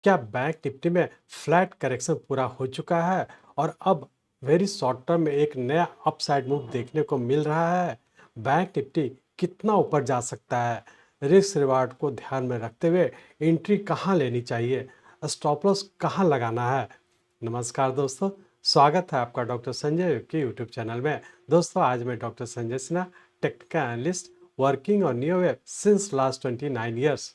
क्या bank Nifty में flat correction पूरा हो चुका है और अब वेरी शॉर्ट टर्म में एक नया अपसाइड मूव देखने को मिल रहा है? बैंक निफ्टी कितना ऊपर जा सकता है? रिस्क रिवार्ड को ध्यान में रखते हुए एंट्री कहाँ लेनी चाहिए? स्टॉप लॉस कहाँ लगाना है? नमस्कार दोस्तों, स्वागत है आपका डॉक्टर संजय के यूट्यूब चैनल में। दोस्तों, आज मैं doctor Sanjay Sinha, technical analyst, working on neo web since last 29 years.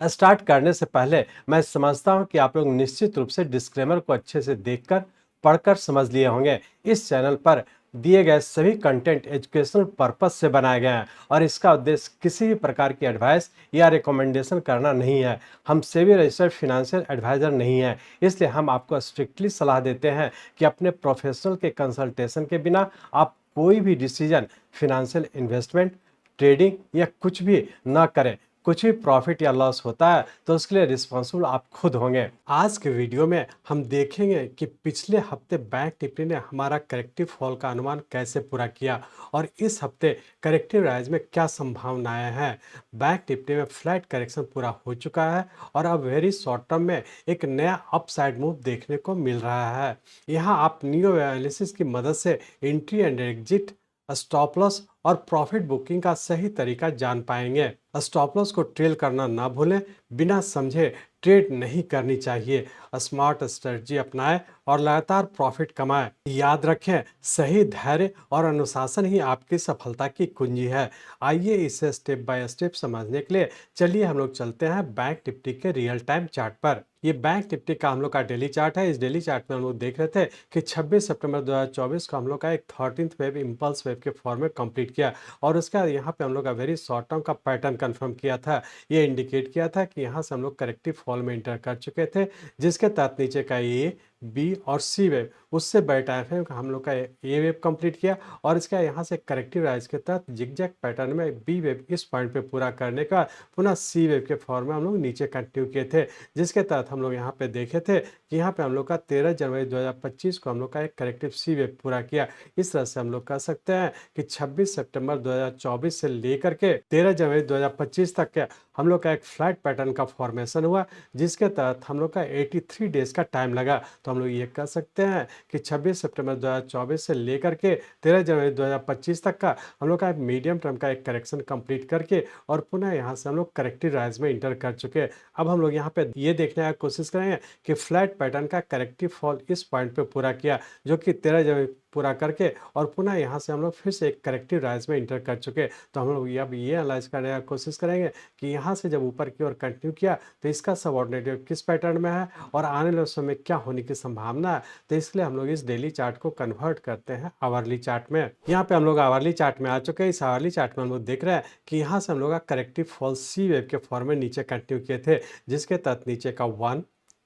Start करने से पहले मैं समझता हूं कि आप लोग निश्चित रूप से डिस्क्लेमर को अच्छे से देखकर पढ़कर समझ लिए होंगे। इस चैनल पर दिए गए सभी कंटेंट एजुकेशनल पर्पस से बनाए गए हैं और इसका उद्देश्य किसी भी प्रकार की एडवाइस या रिकमेंडेशन करना नहीं है। हम सेबी रजिस्टर्ड फिनेंशियल एडवाइजर नहीं है, इसलिए हम आपको स्ट्रिक्टली सलाह देते हैं कि अपने प्रोफेशनल के कंसल्टेशन के बिना आप कोई भी डिसीजन, फिनेंशियल इन्वेस्टमेंट, ट्रेडिंग या कुछ भी ना करें। कुछ भी प्रॉफिट या लॉस होता है तो उसके लिए रिस्पॉन्सिबल आप खुद होंगे। आज के वीडियो में हम देखेंगे कि पिछले हफ्ते बैंक निफ्टी ने हमारा करेक्टिव फॉल का अनुमान कैसे पूरा किया और इस हफ्ते करेक्टिव राइज में क्या संभावनाएं हैं। बैंक निफ्टी में फ्लैट करेक्शन पूरा हो चुका है और अब वेरी शॉर्ट टर्म में एक नया अपसाइड मूव देखने को मिल रहा है। यहाँ आप नियो एनालिसिस की मदद से entry and exit, stop loss और प्रॉफिट बुकिंग का सही तरीका जान पाएंगे। स्टॉप लॉस को ट्रेल करना ना भूलें, बिना समझे ट्रेड नहीं करनी चाहिए। स्मार्ट स्ट्रेटजी अपनाएं और लगातार प्रॉफिट कमाएं। याद रखें, सही धैर्य और अनुशासन ही आपकी सफलता की कुंजी है। आइए इसे स्टेप बाय स्टेप समझने के लिए चलिए हम लोग चलते हैं बैंक निफ्टी के रियल टाइम चार्ट पर। ये बैंक निफ्टी का हम लोग का डेली चार्ट है। इस डेली चार्ट में हम लोग देख रहे थे कि 26 सितंबर 2024 को हम लोग का एक 13th वेव इम्पल्स वेव के फॉर्म में कंप्लीट किया और उसके बाद यहाँ पे हम लोग का वेरी शॉर्ट टर्म का पैटर्न कंफर्म किया था। ये इंडिकेट किया था कि यहाँ से हम लोग करेक्टिव फॉल में एंटर कर चुके थे, जिसके तहत नीचे का ए, बी और सी वेव, उससे बड़े टाइम फ्रेम का हम लोग का ए वेव कंप्लीट किया और इसका यहाँ से करेक्टिव राइज के तहत जिगजैग पैटर्न में बी वेव इस पॉइंट पे पूरा करने का पुनः सी वेव के फॉर्म में हम लोग नीचे कंटिन्यू किए थे, जिसके तहत हम लोग यहाँ पे देखे थे कि यहाँ पे हम लोग का 13 जनवरी 2025 को हम लोग का एक करेक्टिव सी वेव पूरा किया। इस तरह से हम लोग कह सकते हैं कि 26 सितंबर 2024 से लेकर के 13 जनवरी 2025 तक के हम लोग का एक फ्लैट पैटर्न का फॉर्मेशन हुआ, जिसके तहत हम लोग का 83 डेज का टाइम लगा। तो हम लोग ये कह सकते हैं कि 26 सितंबर 2024 से लेकर के 13 जनवरी 2025 तक का हम लोग का मीडियम टर्म का एक करेक्शन कंप्लीट करके और पुनः यहाँ से हम लोग करेक्टिव राइज में इंटर कर चुके हैं। अब हम लोग यहाँ पे ये देखने की कोशिश करेंगे कि फ्लैट पैटर्न का करेक्टिव फॉल इस पॉइंट पे पूरा किया, जो कि 13 जनवरी पूरा करके और पुनः यहाँ से हम लोग फिर से एक करेक्टिव राइज में इंटर कर चुके। तो हम लोग अब ये एनालाइज करने की कोशिश करेंगे कि यहाँ से जब ऊपर की ओर कंटिन्यू किया तो इसका सबऑर्डिनेट किस पैटर्न में है और आने वाले समय में क्या होने की संभावना है। तो इसलिए हम लोग इस डेली चार्ट को कन्वर्ट करते हैं आवरली चार्ट में। यहाँ पे हम लोग आवरली चार्ट में आ चुके हैं। इस आवरली चार्ट में हम लोग देख रहे हैं कि यहाँ से हम लोग का करेक्टिव फॉल सी वेव के फॉर्म में नीचे कंटिन्यू किए थे, जिसके तहत नीचे का 1,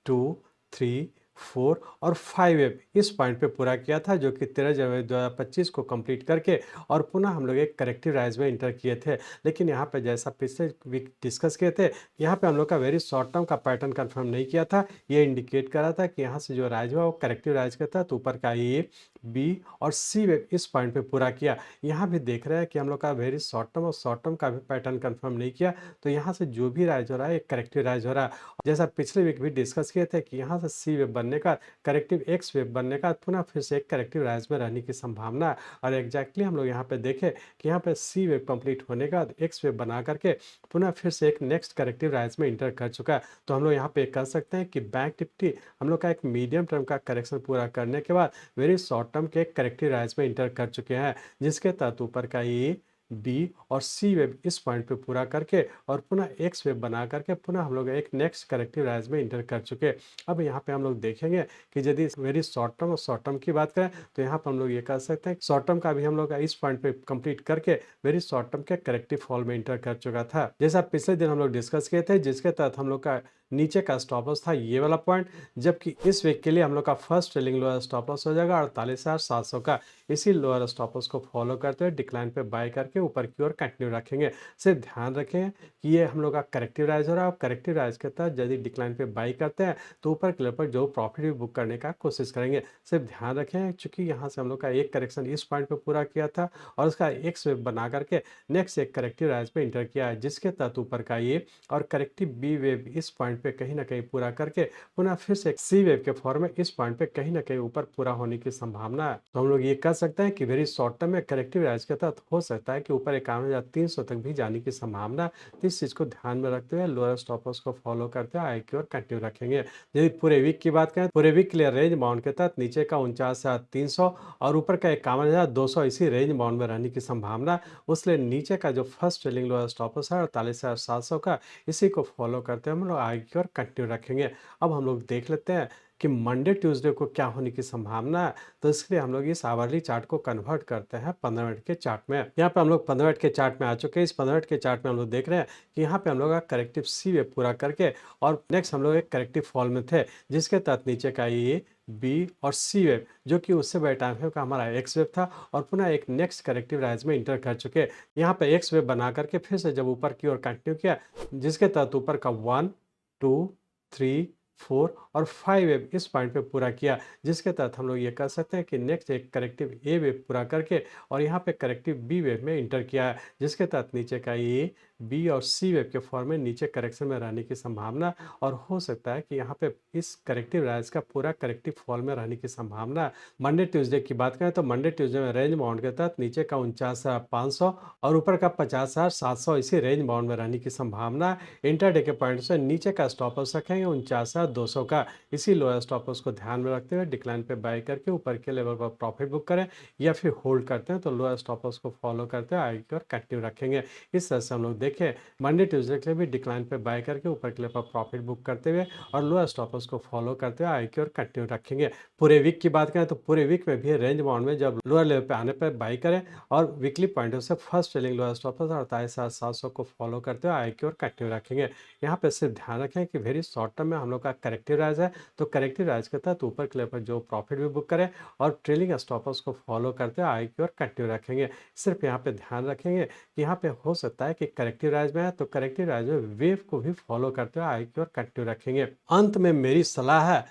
2, 3, 4 और 5 वेव इस पॉइंट पे पूरा किया था, जो कि 13 जनवरी 2025 को कंप्लीट करके और पुनः हम लोग एक करेक्टिव राइज में इंटर किए थे। लेकिन यहाँ पे जैसा पिछले वीक डिस्कस किए थे, यहाँ पे हम लोग का वेरी शॉर्ट टर्म का पैटर्न कंफर्म नहीं किया था। ये इंडिकेट कर रहा था कि यहाँ से जो राइज हुआ वो करेक्टिव राइज के तहत ऊपर का ए, बी और सी वेव इस पॉइंट पे पूरा किया। यहाँ भी देख रहे हैं कि हम लोग का वेरी शॉर्ट टर्म और शॉर्ट टर्म का भी पैटर्न कंफर्म नहीं किया। तो यहाँ से जो भी राइज हो रहा है एक करेक्टिव राइज हो रहा है। जैसा पिछले वीक भी डिस्कस किए थे कि यहाँ से सी वेव बनने का, करेक्टिव एक्स वेव बनने का पुनः फिर से एक करेक्टिव राइज में रहने की संभावना है। और एग्जैक्टली हम लोग यहाँ पे देखें कि यहाँ पे सी वेव कंप्लीट होने का एक्स वेव बना करके पुनः फिर से एक नेक्स्ट करेक्टिव राइज में इंटर कर चुका है। तो हम लोग यहाँ पे कह सकते हैं कि बैंक निफ्टी हम लोग का एक मीडियम टर्म का करेक्शन पूरा करने के बाद वेरी शॉर्ट टर्म के एक करेक्टिव राइज में इंटर कर चुके हैं, जिसके तहत ऊपर का ए, बी और सी वेव इस पॉइंट पे पूरा करके और पुनः एक्स वेव बना करके पुनः हम लोग एक नेक्स्ट करेक्टिव राइज में इंटर कर चुके। अब यहाँ पे हम लोग देखेंगे कि यदि वेरी शॉर्ट टर्म और शॉर्ट टर्म की बात करें तो यहाँ पर हम लोग ये कह सकते हैं शॉर्ट टर्म का भी हम लोग इस पॉइंट पे कंप्लीट करके वेरी शॉर्ट टर्म के करेक्टिव फॉल में इंटर कर चुका था, जैसा पिछले दिन हम लोग डिस्कस किए थे, जिसके तहत हम लोग का नीचे का स्टॉप लॉस था ये वाला पॉइंट, जबकि इस वीक के लिए हम लोग का first trailing lower stop loss हो जाएगा 48,700 का। इसी लोअर स्टॉप लॉस को फॉलो करते हुए डिक्लाइन पे बाय करके करके ऊपर की ओर कंटिन्यू रखेंगे। सिर्फ ध्यान रखें कि ये हम लोग का करेक्टिव राइज हो रहा है और करेक्टिव राइज के तहत यदि डिक्लाइन पे बाई करते हैं तो ऊपर के लेवल पर जो प्रॉफिट भी बुक करने का कोशिश करेंगे। सिर्फ ध्यान रखें चूंकि यहाँ से हम लोग का एक करेक्शन इस पॉइंट पे पूरा किया था और उसका एक्स वेव बना करके नेक्स्ट एक करेक्टिव राइज पे इंटर किया है, जिसके तहत ऊपर का ये और करेक्टिव बी वेव इस पॉइंट पे कहीं ना कहीं पूरा करके पुनः फिर से सी वेव के फॉर्म में इस पॉइंट पे कहीं ना कहीं ऊपर पूरा होने की संभावना है। तो हम लोग ये कह सकते हैं कि वेरी शॉर्ट टर्म में करेक्टिव राइज के तहत हो सकता है कि ऊपर 51,300 तक भी जाने की संभावना। तो इस चीज को ध्यान में रखते हुए लोअर स्टॉप लॉस को फॉलो करते हुए आई की ओर कंटिन्यू रखेंगे। यदि पूरे वीक की बात करें, पूरे वीक के लिए रेंज बाउंड के तहत नीचे का 49,300 और ऊपर का 51,200 इसी रेंज बाउंड में रहने की संभावना। उसलिए नीचे का जो first trailing lower stop loss है 48,700 का, इसी को फॉलो करते हुए हम लोग आगे की ओर कंटिन्यू रखेंगे। अब हम लोग देख लेते हैं कि मंडे ट्यूसडे को क्या होने की संभावना है। तो इसलिए हम लोग इस आवरली चार्ट को कन्वर्ट करते हैं 15 मिनट के चार्ट में। यहाँ पे हम लोग 15 मिनट के चार्ट में आ चुके हैं। इस 15 मिनट के चार्ट में हम लोग देख रहे हैं कि यहाँ पे हम लोग का करेक्टिव सी वेव पूरा करके और नेक्स्ट हम लोग एक करेक्टिव फॉल में थे, जिसके तहत नीचे का ये बी और सी वेव जो कि उससे बड़े टाइम फ्रेम का हमारा एक्स वेव था और पुनः एक नेक्स्ट करेक्टिव राइज में इंटर कर चुके। यहाँ पे एक्स वेव बना करके फिर से जब ऊपर की ओर कंटिन्यू किया, जिसके तहत ऊपर का 1 2 3 4 और 5 वेव इस पॉइंट पे पूरा किया, जिसके तहत हम लोग ये कह सकते हैं कि नेक्स्ट एक करेक्टिव ए वेव पूरा करके और यहाँ पे करेक्टिव बी वेव में इंटर किया है, जिसके तहत नीचे का ए बी और सी वेव के फॉर्म में नीचे करेक्शन में रहने की संभावना और हो सकता है कि यहाँ पे इस करेक्टिव राइज का पूरा करेक्टिव फॉल में रहने की संभावना। मंडे ट्यूसडे की बात करें तो मंडे ट्यूसडे में रेंज बाउंड के तहत नीचे का 49,500 और ऊपर का 50,700 इसी रेंज बाउंड में रहने की संभावना। इंटरडे के पॉइंट से नीचे का स्टॉप लॉस रखेंगे 49,200 का, इसी लोअर स्टॉप लॉस को ध्यान में रखते हुए डिक्लाइन पे बाय करके ऊपर के लेवल पर प्रॉफिट बुक करें या फिर होल्ड करते हैं तो लोअर स्टॉप लॉस को फॉलो करते हुए आगे की ओर कंटिन्यू रखेंगे। इस तरह से हम लोग देखें मंडे ट्यूसडे के लिए भी डिक्लाइन पे बाय करके ऊपर के लेवल पर प्रॉफिट बुक करते हुए और लोअर स्टॉप लॉस को फॉलो करते हुए आगे की ओर कंटिन्यू रखेंगे। पूरे वीक की बात करें तो पूरे वीक में भी रेंज बाउंड में जब लोअर लेवल पे आने पर बाय करें और वीकली पॉइंट से first trailing lower stop loss 48,700 को फॉलो करते हुए आगे की ओर कंटिन्यू रखेंगे। यहाँ पे सिर्फ ध्यान रखें कि वेरी शॉर्ट टर्म में हम लोग का करेक्टिव राइज है, तो करेक्टिव राइज के तहत ऊपर के लेवल पर जो प्रॉफिट भी बुक करें और ट्रेलिंग स्टॉप लॉस को फॉलो करते हुए आगे की ओर कंटिन्यू रखेंगे। सिर्फ यहाँ पे ध्यान रखेंगे कि यहाँ पे हो सकता है कि करेक्टिव राइज में है तो करेक्टिव राइज में वेव को भी फॉलो करते हुए आगे की ओर कंटिन्यू रखेंगे। अंत में मेरी सलाह है,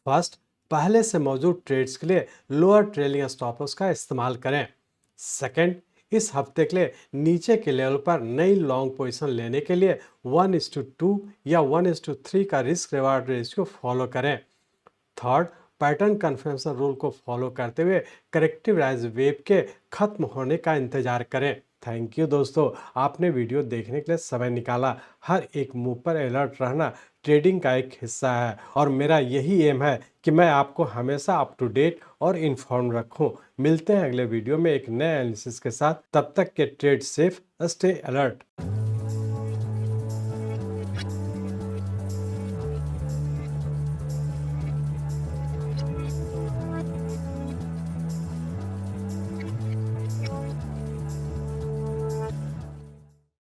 फर्स्ट, पहले से मौजूद ट्रेड्स के लिए लोअर ट्रेलिंग स्टॉप लॉस का इस्तेमाल करें। सेकंड, इस हफ्ते के लिए नीचे के लेवल पर नई लॉन्ग पोजीशन लेने के लिए 1:2 या 1:3 का रिस्क रिवार्ड रेशियो फॉलो करें। थर्ड, पैटर्न कन्फर्मेशन रूल को फॉलो करते हुए करेक्टिव राइज वेव के खत्म होने का इंतजार करें। थैंक यू दोस्तों, आपने वीडियो देखने के लिए समय निकाला। हर एक मूव पर अलर्ट रहना ट्रेडिंग का एक हिस्सा है और मेरा यही एम है कि मैं आपको हमेशा अप टू डेट और इन्फॉर्म रखूं। मिलते हैं अगले वीडियो में एक नए एनालिसिस के साथ। तब तक के ट्रेड सेफ, स्टे अलर्ट।